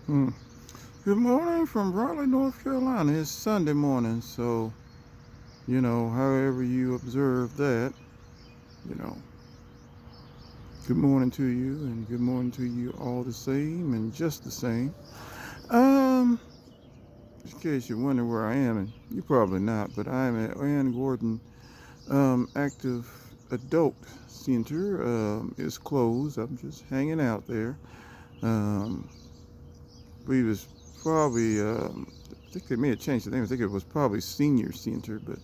Hmm. Good morning from Raleigh, North Carolina. It's Sunday morning, so, however you observe that, you know, good morning to you and good morning to you all the same and just the same. Um, in case you're wondering where I am, and you're probably not, but I'm at Ann Gordon Active Adult Center. It's closed. I'm just hanging out there. Um, I believe it's probably, I think they may have changed the name. I think it was probably Senior Center, but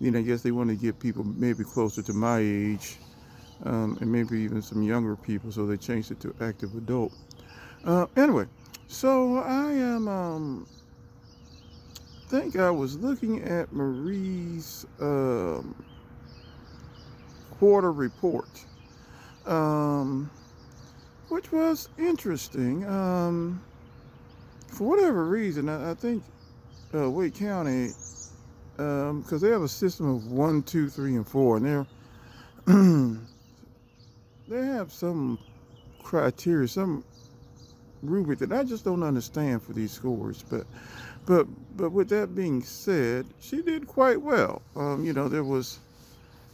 I guess they want to get people maybe closer to my age, and maybe even some younger people, so they changed it to Active Adult. Anyway, so I am, think I was looking at Marie's quarter report, um, which was interesting. For whatever reason, I think Wake County, because they have a system of one, two, three, and four, and they have some criteria, some rubric that I just don't understand for these scores. But but with that being said, she did quite well. There was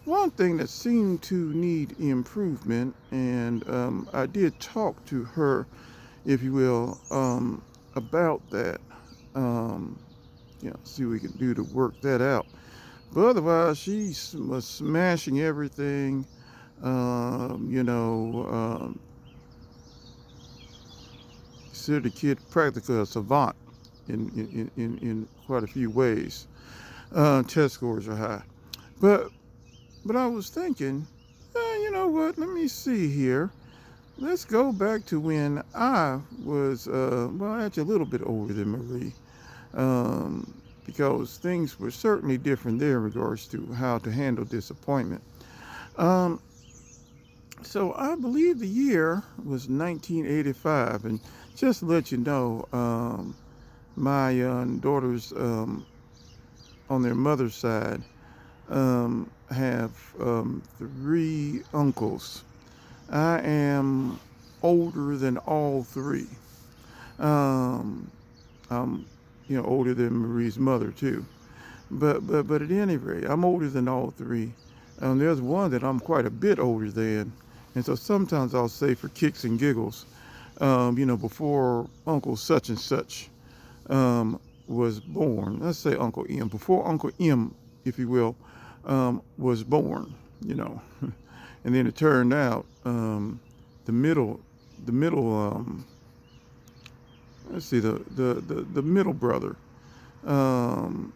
one thing that seemed to need improvement, and I did talk to her, if you will, about that. Um, See what we can do to work that out. But otherwise, she was smashing everything. Um, you know, um, Considered the kid practically a savant in quite a few ways. Test scores are high. But but I was thinking, you know what? Let me see here. Let's go back to when I was, well, actually a little bit older than Marie, because things were certainly different there in regards to how to handle disappointment. Um, So I believe the year was 1985, and just to let you know, my daughters on their mother's side have three uncles. I am older than all three. Um, I'm, older than Marie's mother too. But at any rate, I'm older than all three. There's one that I'm quite a bit older than, and so sometimes I'll say for kicks and giggles, before Uncle such and such was born. Let's say Uncle M. Before Uncle M, if you will, was born. You know, and then it turned out the middle, the middle. Let's see, the middle brother. Um,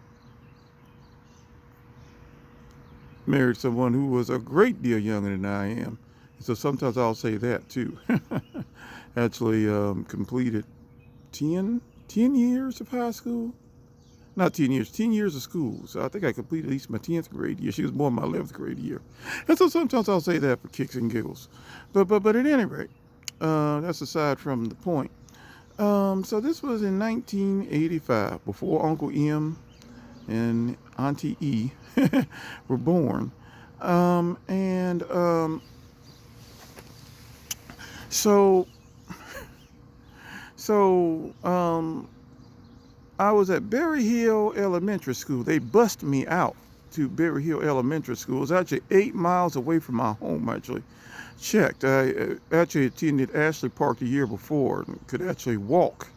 Married someone who was a great deal younger than I am. So sometimes I'll say that too. Actually completed 10 years of high school. Not 10 years, 10 years of school. So I think I completed at least my 10th grade year. She was born my 11th grade year. And so sometimes I'll say that for kicks and giggles. But at any rate, that's aside from the point. So this was in 1985, before Uncle M and Auntie E were born. And so so I was at Berry Hill Elementary School. They bussed me out to Berry Hill Elementary School. It's actually 8 miles away from my home. Actually, checked. I actually attended Ashley Park the year before and could actually walk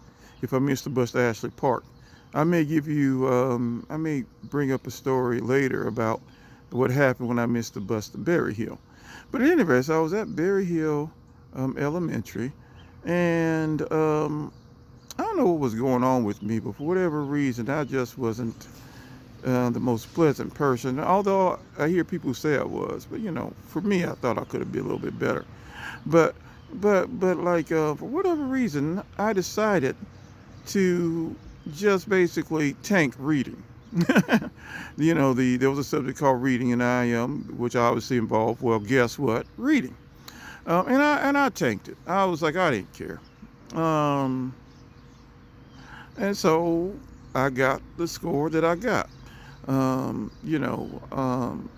if I missed the bus to Ashley Park. I may bring up a story later about what happened when I missed the bus to Berry Hill. But anyway, so I was at Berry Hill Elementary, and I don't know what was going on with me, but for whatever reason, I just wasn't the most pleasant person. Although I hear people say I was, but for me, I thought I could have been a little bit better. But but like for whatever reason, I decided to just basically tank reading. There was a subject called reading, and which I obviously involved. Well, guess what? Reading. And I tanked it. I was like, I didn't care. Um, and so I got the score that I got. Um, you know, um,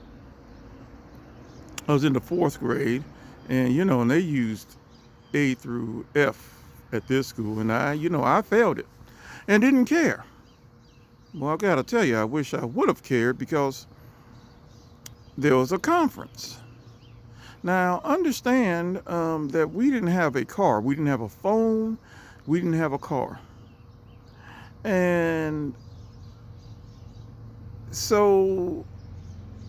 I was in the fourth grade, and they used A through F at this school, and I failed it and didn't care. Well, I gotta tell you, I wish I would have cared because there was a conference. Now, understand that we didn't have a car, we didn't have a phone, we didn't have a car, and so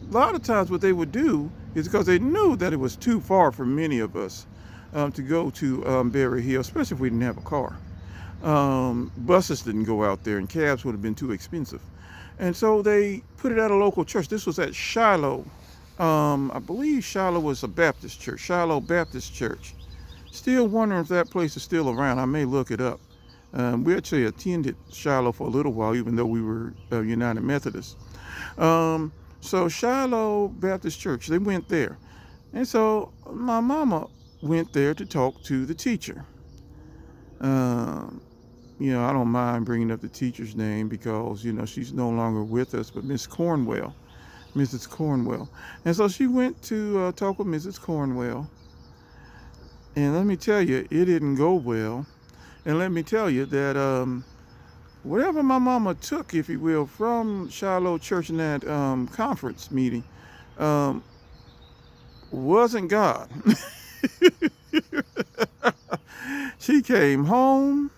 a lot of times what they would do is because they knew that it was too far for many of us to go to Berry Hill, especially if we didn't have a car. Buses didn't go out there, and cabs would have been too expensive. And so they put it at a local church. This was at Shiloh. I believe Shiloh was a Baptist church, Shiloh Baptist Church. Still wondering if that place is still around. I may look it up. We actually attended Shiloh for a little while, even though we were United Methodists. So Shiloh Baptist Church, they went there. And so my mama went there to talk to the teacher. I don't mind bringing up the teacher's name because, she's no longer with us, but Miss Cornwell, Mrs. Cornwell. And so she went to talk with Mrs. Cornwell. And let me tell you, it didn't go well. And let me tell you that whatever my mama took, if you will, from Shiloh Church in that conference meeting wasn't God. She came home,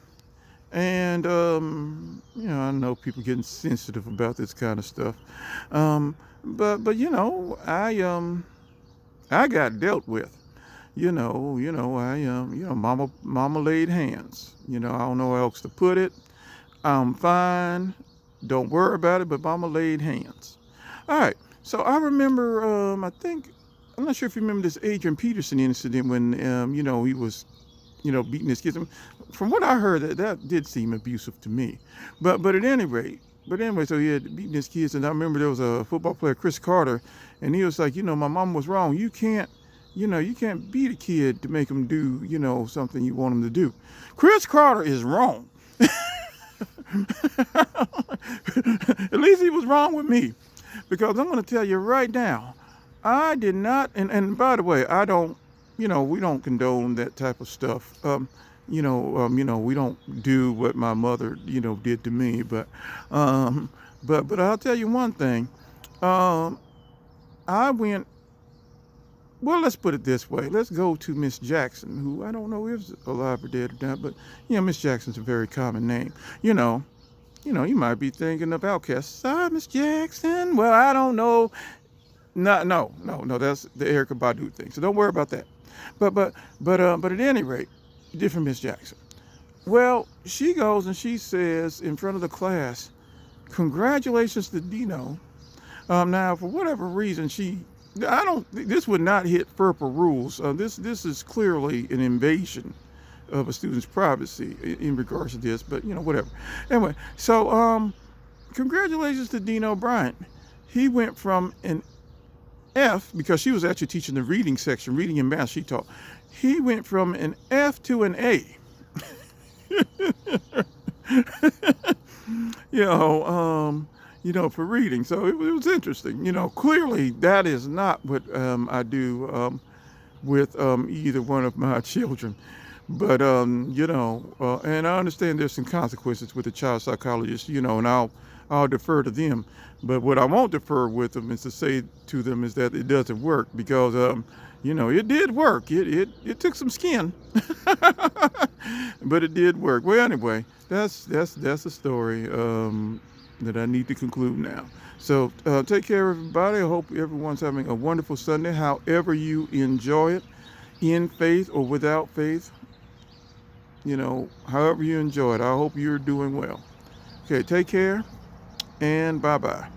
and I know people getting sensitive about this kind of stuff, but I got dealt with. Mama laid hands. I don't know how else to put it. I'm fine. Don't worry about it. But Mama laid hands. All right. So I remember. I'm not sure if you remember this Adrian Peterson incident when he was beating his kids. From what I heard, that did seem abusive to me. But at any rate. But anyway, so he had beaten his kids, and I remember there was a football player, Chris Carter, and he was like, my mom was wrong. You can't beat a kid to make him do, something you want him to do. Chris Carter is wrong. At least he was wrong with me. Because I'm going to tell you right now, I did not, and by the way, I don't, we don't condone that type of stuff. We don't do what my mother, did to me. But I'll tell you one thing. I went. Well, let's put it this way. Let's go to Miss Jackson, who I don't know if is alive or dead or not, but Miss Jackson's a very common name. You might be thinking of Outkast. Miss Jackson. Well, I don't know. No. That's the Erykah Badu thing. So don't worry about that. But at any rate, different Miss Jackson. Well, she goes and she says in front of the class, "Congratulations to Dino." Now, for whatever reason, this would not hit FERPA rules. This is clearly an invasion of a student's privacy in regards to this, but whatever. Anyway, so congratulations to Dino Bryant. He went from an F, because she was actually teaching the reading section, reading and math she taught. He went from an F to an A. For reading. So it was interesting. Clearly that is not what I do with either one of my children. But, and I understand there's some consequences with the child psychologist, and I'll defer to them. But what I won't defer with them is to say to them is that it doesn't work because, it did work. It took some skin, but it did work. Well, anyway, that's a story that I need to conclude now. So take care, everybody. I hope everyone's having a wonderful Sunday, however you enjoy it, in faith or without faith. However you enjoy it, I hope you're doing well. Okay, take care, and bye-bye.